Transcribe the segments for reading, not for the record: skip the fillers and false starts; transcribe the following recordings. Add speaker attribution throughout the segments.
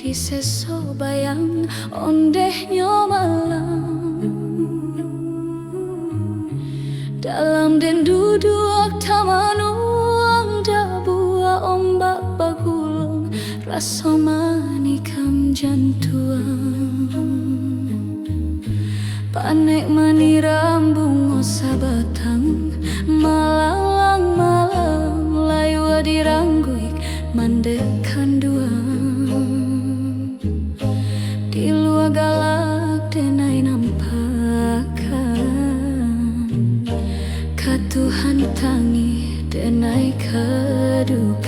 Speaker 1: Piseso bayang ondehnya malam dalam den duduk tamanuang dabua ombak bagulung rasa manikam jantuang panek mani rambung sabatang malalang malam layu dirangguik mandekan dua di luar galak denai nampakan katuhan tangi denai kedukan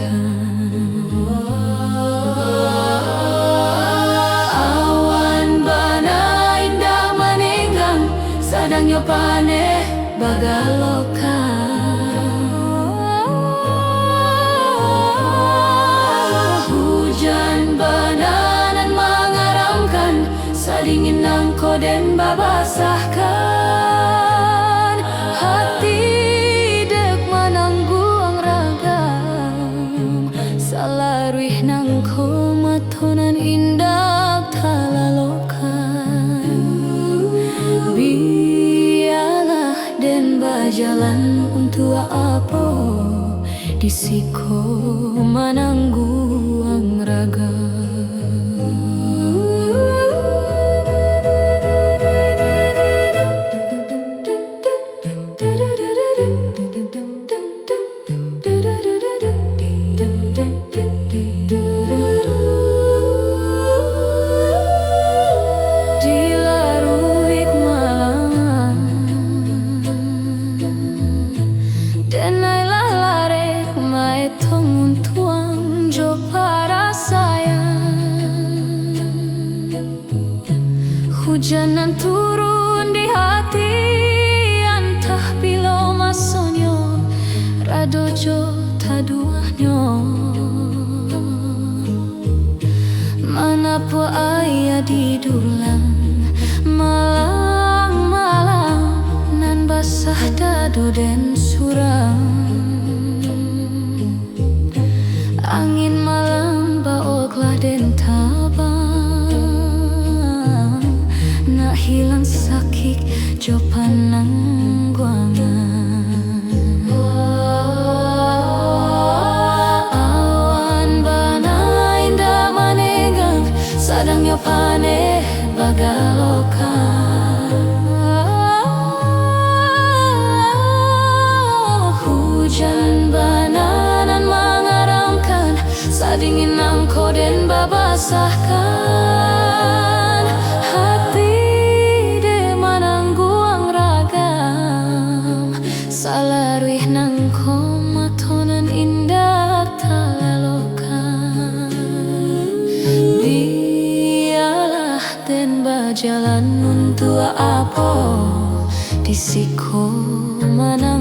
Speaker 1: awan bana indah menenggang sadang yo paneh bagalokan hujan bananan mengaramkan sadingin nangko den babasahkan hati dek manangguang ragam salaruih nangko matonan indah talalokan biarlah den bajalan untuk apa disiko manangguang ragam. Hujanan turun di hati antah bilo masonyo radojo taduahnya manapun ayah di dulang malang-malang nan basah dado den surang angin malam baoklah den tabang nak hilang sakit jopan nangguangan awan bana indah manegang sadang yo paneh bagalokan hujan bananan mengaramkan sadingin nangko den babasahkan hati de manangguang ragam salaruih nangko matonan indah talalokan biarlah den bajalan untuk apa disiko manang